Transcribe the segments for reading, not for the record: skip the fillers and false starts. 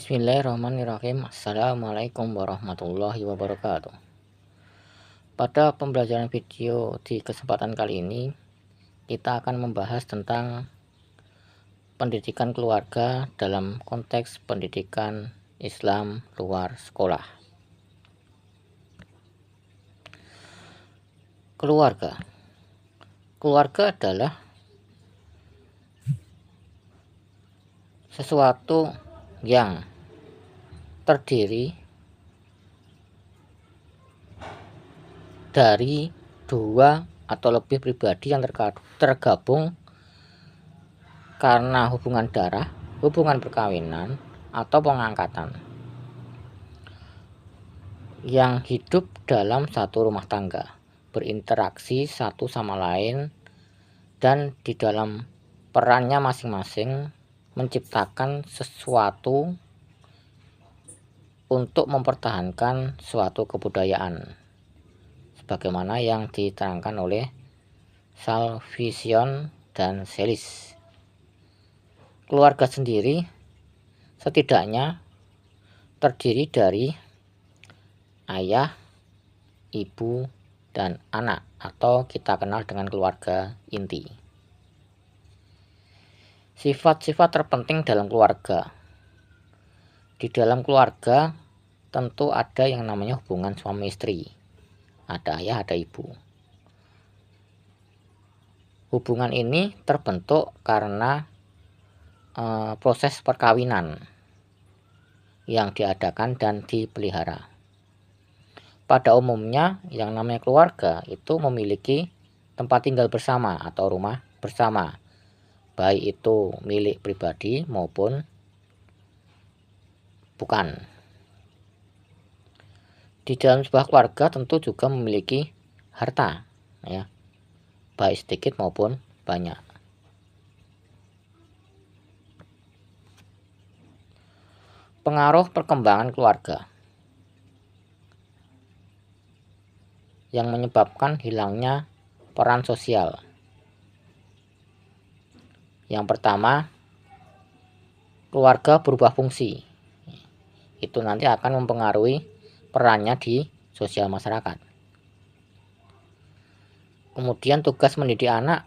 Bismillahirrahmanirrahim. Assalamualaikum warahmatullahi wabarakatuh. Pada pembelajaran video di kesempatan kali ini, kita akan membahas tentang pendidikan keluarga dalam konteks pendidikan Islam luar sekolah. Keluarga adalah sesuatu yang terdiri dari dua atau lebih pribadi yang tergabung karena hubungan darah, hubungan perkawinan, atau pengangkatan, yang hidup dalam satu rumah tangga, berinteraksi satu sama lain, dan di dalam perannya masing-masing menciptakan sesuatu untuk mempertahankan suatu kebudayaan, sebagaimana yang diterangkan oleh Salvation dan Sellis. Keluarga sendiri setidaknya terdiri dari ayah, ibu, dan anak, atau kita kenal dengan keluarga inti. Sifat-sifat terpenting dalam keluarga. Di dalam keluarga tentu ada yang namanya hubungan suami istri. Ada ayah, ada ibu. Hubungan ini terbentuk karena proses perkawinan yang diadakan dan dipelihara. Pada umumnya yang namanya keluarga itu memiliki tempat tinggal bersama atau rumah bersama, baik itu milik pribadi maupun bukan. Di dalam sebuah keluarga tentu juga memiliki harta, ya, baik sedikit maupun banyak. Pengaruh perkembangan keluarga yang menyebabkan hilangnya peran sosial. Yang pertama, keluarga berubah fungsi. Itu nanti akan mempengaruhi perannya di sosial masyarakat. Kemudian tugas mendidik anak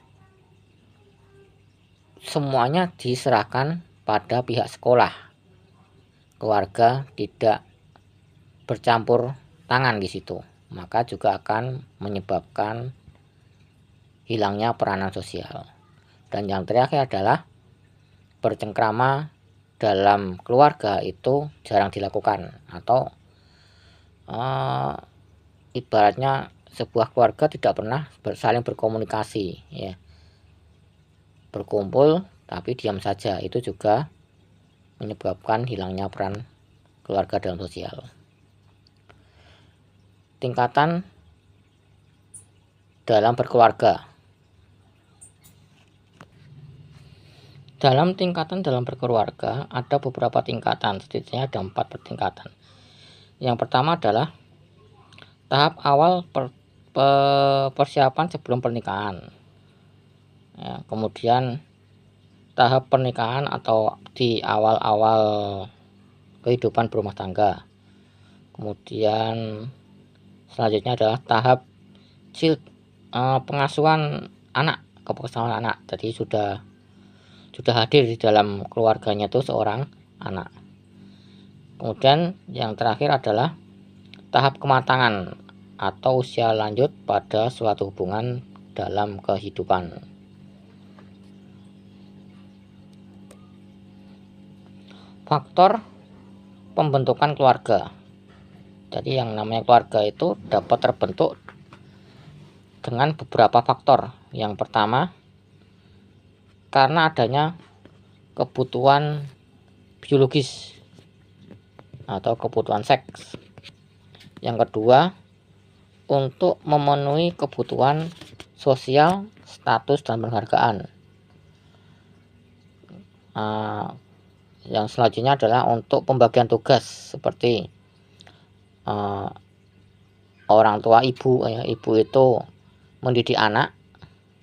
semuanya diserahkan pada pihak sekolah. Keluarga tidak bercampur tangan di situ, maka juga akan menyebabkan hilangnya peranan sosial. Dan yang terakhir adalah bercengkrama dalam keluarga itu jarang dilakukan, atau ibaratnya sebuah keluarga tidak pernah saling berkomunikasi, ya, berkumpul tapi diam saja, itu juga menyebabkan hilangnya peran keluarga dalam sosial. Tingkatan dalam berkeluarga. Dalam tingkatan dalam berkeluarga ada beberapa tingkatan, setidaknya ada 4 tingkatan. Yang pertama adalah tahap awal persiapan sebelum pernikahan, ya, kemudian tahap pernikahan atau di awal-awal kehidupan berumah tangga. Kemudian selanjutnya adalah tahap pengasuhan anak, kebersamaan anak. Jadi sudah hadir di dalam keluarganya itu seorang anak. Kemudian yang terakhir adalah tahap kematangan atau usia lanjut pada suatu hubungan dalam kehidupan. Faktor pembentukan keluarga. Jadi yang namanya keluarga itu dapat terbentuk dengan beberapa faktor. Yang pertama, karena adanya kebutuhan biologis atau kebutuhan seks. Yang kedua, untuk memenuhi kebutuhan sosial, status, dan penghargaan. Yang selanjutnya adalah untuk pembagian tugas, seperti orang tua ibu, ya, ibu itu mendidik anak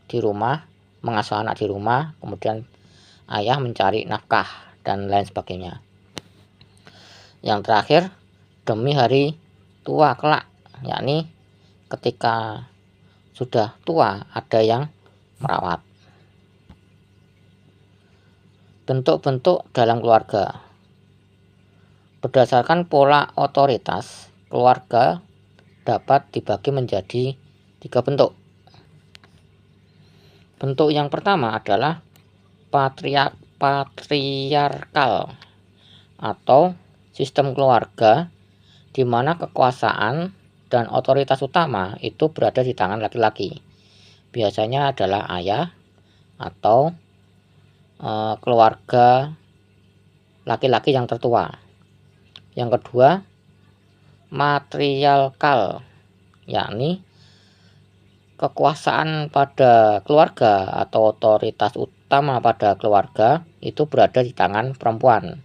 di rumah, mengasuh anak di rumah, kemudian ayah mencari nafkah dan lain sebagainya. Yang terakhir, demi hari tua kelak, yakni ketika sudah tua ada yang merawat. Bentuk-bentuk dalam keluarga. Berdasarkan pola otoritas, keluarga dapat dibagi menjadi 3 bentuk. Bentuk yang pertama adalah patriarkal atau sistem keluarga di mana kekuasaan dan otoritas utama itu berada di tangan laki-laki. Biasanya adalah ayah atau keluarga laki-laki yang tertua. Yang kedua, matriarkal, yakni kekuasaan pada keluarga atau otoritas utama pada keluarga itu berada di tangan perempuan,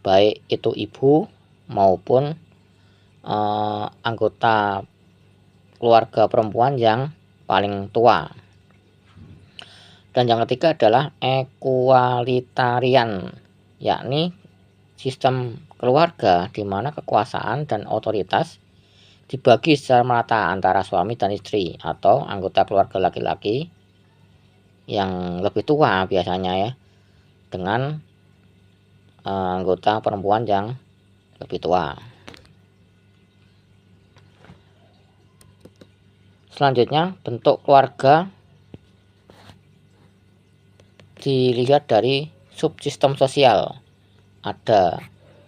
baik itu ibu maupun anggota keluarga perempuan yang paling tua. Dan yang ketiga adalah equalitarian, yakni sistem keluarga di mana kekuasaan dan otoritas dibagi secara merata antara suami dan istri atau anggota keluarga laki-laki yang lebih tua biasanya ya, dengan anggota perempuan yang lebih tua. Selanjutnya, bentuk keluarga dilihat dari subsistem sosial. Ada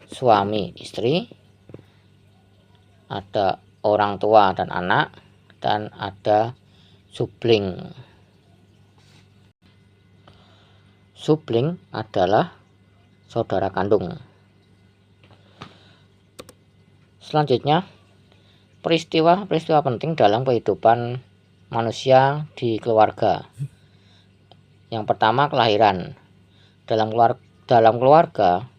suami istri, ada orang tua dan anak, dan ada sibling. Sibling adalah saudara kandung. Selanjutnya, peristiwa-peristiwa penting dalam kehidupan manusia di keluarga. Yang pertama, kelahiran. Dalam keluarga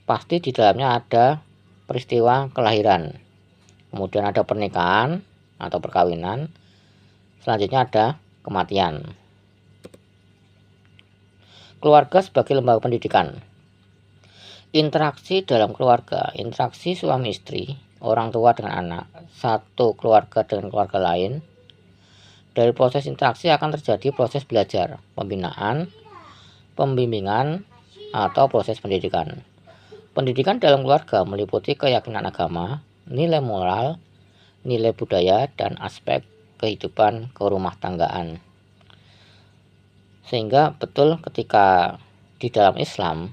pasti di dalamnya ada peristiwa kelahiran. Kemudian ada pernikahan atau perkawinan. Selanjutnya ada kematian. Keluarga sebagai lembaga pendidikan. Interaksi dalam keluarga, interaksi suami istri, orang tua dengan anak, satu keluarga dengan keluarga lain. Dari proses interaksi akan terjadi proses belajar, pembinaan, pembimbingan, atau proses pendidikan. Pendidikan dalam keluarga meliputi keyakinan agama, nilai moral, nilai budaya, dan aspek kehidupan kerumah tanggaan. Sehingga betul ketika di dalam Islam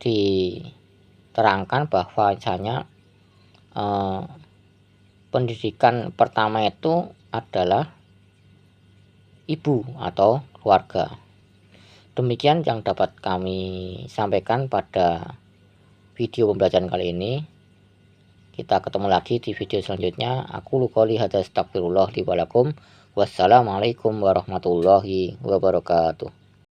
diterangkan bahwa misalnya pendidikan pertama itu adalah ibu atau keluarga. Demikian yang dapat kami sampaikan pada video pembelajaran kali ini. Kita ketemu lagi di video selanjutnya. Aku qouli hadza, astagfirullah li wa lakum. Wassalamualaikum warahmatullahi wabarakatuh.